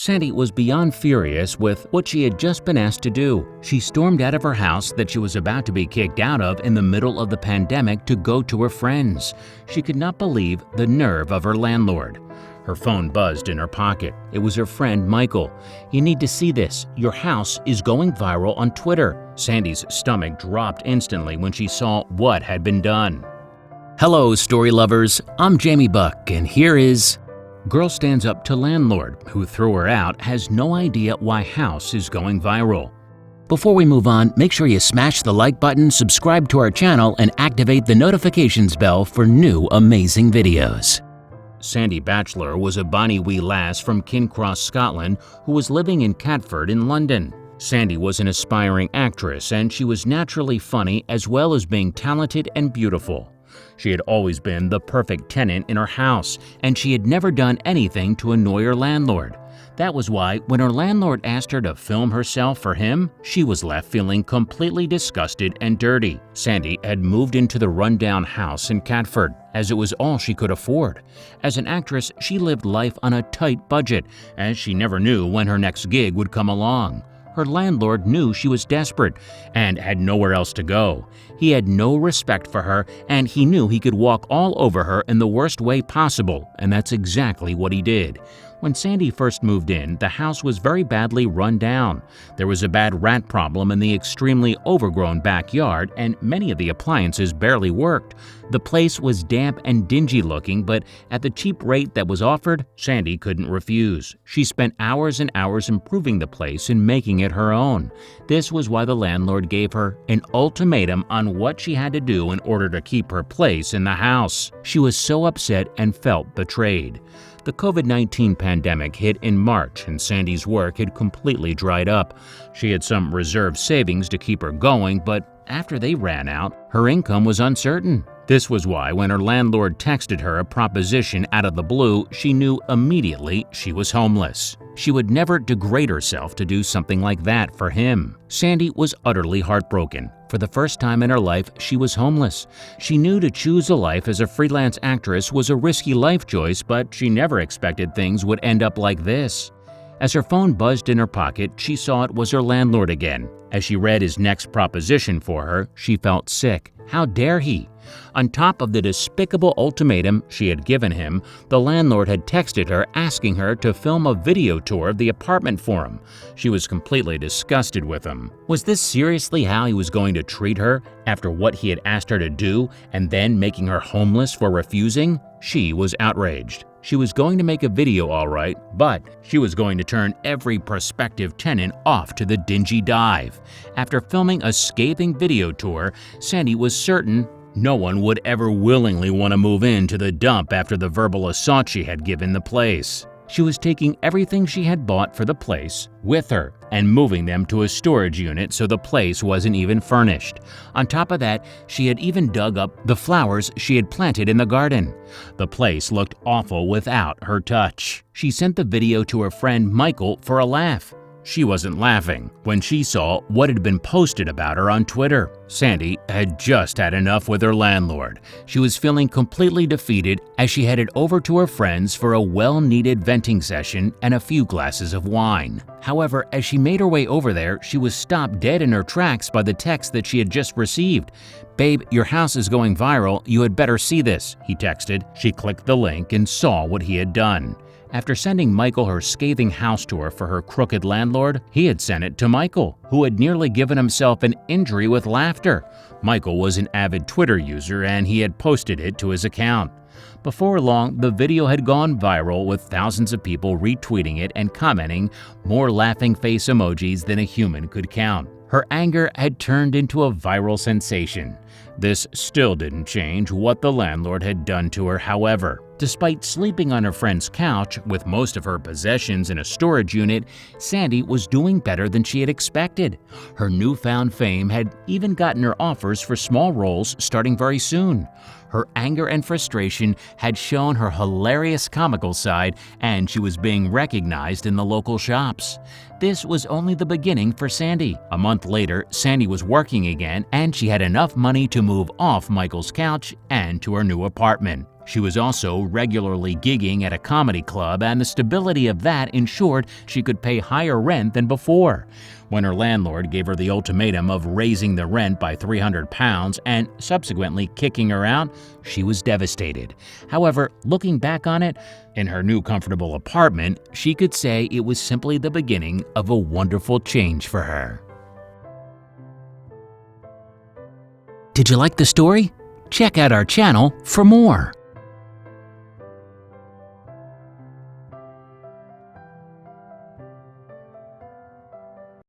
Sandy was beyond furious with what she had just been asked to do. She stormed out of her house that she was about to be kicked out of in the middle of the pandemic to go to her friends. She could not believe the nerve of her landlord. Her phone buzzed in her pocket. It was her friend Michael. "You need to see this. Your house is going viral on Twitter." Sandy's stomach dropped instantly when she saw what had been done. Hello, story lovers. I'm Jamie Buck, and here is Girl Stands Up to Landlord, who threw her out, has no idea why house is going viral. Before we move on, make sure you smash the like button, subscribe to our channel, and activate the notifications bell for new amazing videos. Sandy Batchelor was a bonny wee lass from Kincross, Scotland, who was living in Catford in London. Sandy was an aspiring actress, and she was naturally funny as well as being talented and beautiful. She had always been the perfect tenant in her house, and she had never done anything to annoy her landlord. That was why, when her landlord asked her to film herself for him, she was left feeling completely disgusted and dirty. Sandy had moved into the rundown house in Catford, as it was all she could afford. As an actress, she lived life on a tight budget, as she never knew when her next gig would come along. Her landlord knew she was desperate and had nowhere else to go. He had no respect for her, and he knew he could walk all over her in the worst way possible, and that's exactly what he did. When Sandy first moved in, the house was very badly run down. There was a bad rat problem in the extremely overgrown backyard, and many of the appliances barely worked. The place was damp and dingy looking, but at the cheap rate that was offered, Sandy couldn't refuse. She spent hours and hours improving the place and making it her own. This was why the landlord gave her an ultimatum on what she had to do in order to keep her place in the house. She was so upset and felt betrayed. The COVID-19 pandemic hit in March, and Sandy's work had completely dried up. She had some reserve savings to keep her going, but after they ran out, her income was uncertain. This was why when her landlord texted her a proposition out of the blue, she knew immediately she was homeless. She would never degrade herself to do something like that for him. Sandy was utterly heartbroken. For the first time in her life, she was homeless. She knew to choose a life as a freelance actress was a risky life choice, but she never expected things would end up like this. As her phone buzzed in her pocket, she saw it was her landlord again. As she read his next proposition for her, she felt sick. How dare he? On top of the despicable ultimatum she had given him, the landlord had texted her asking her to film a video tour of the apartment for him. She was completely disgusted with him. Was this seriously how he was going to treat her after what he had asked her to do and then making her homeless for refusing? She was outraged. She was going to make a video all right, but she was going to turn every prospective tenant off to the dingy dive. After filming a scathing video tour, Sandy was certain no one would ever willingly want to move into the dump after the verbal assault she had given the place. She was taking everything she had bought for the place with her and moving them to a storage unit so the place wasn't even furnished. On top of that, she had even dug up the flowers she had planted in the garden. The place looked awful without her touch. She sent the video to her friend Michael for a laugh. She wasn't laughing when she saw what had been posted about her on Twitter. Sandy had just had enough with her landlord. She was feeling completely defeated as she headed over to her friends for a well-needed venting session and a few glasses of wine. However, as she made her way over there, she was stopped dead in her tracks by the text that she had just received. "Babe, your house is going viral. You had better see this," he texted. She clicked the link and saw what he had done. After sending Michael her scathing house tour for her crooked landlord, he had sent it to Michael, who had nearly given himself an injury with laughter. Michael was an avid Twitter user and he had posted it to his account. Before long, the video had gone viral with thousands of people retweeting it and commenting more laughing face emojis than a human could count. Her anger had turned into a viral sensation. This still didn't change what the landlord had done to her, however. Despite sleeping on her friend's couch with most of her possessions in a storage unit, Sandy was doing better than she had expected. Her newfound fame had even gotten her offers for small roles starting very soon. Her anger and frustration had shown her hilarious comical side, and she was being recognized in the local shops. This was only the beginning for Sandy. A month later, Sandy was working again, and she had enough money to move off Michael's couch and to her new apartment. She was also regularly gigging at a comedy club, and the stability of that ensured she could pay higher rent than before. When her landlord gave her the ultimatum of raising the rent by £300 and subsequently kicking her out, she was devastated. However, looking back on it, in her new comfortable apartment, she could say it was simply the beginning of a wonderful change for her. Did you like the story? Check out our channel for more.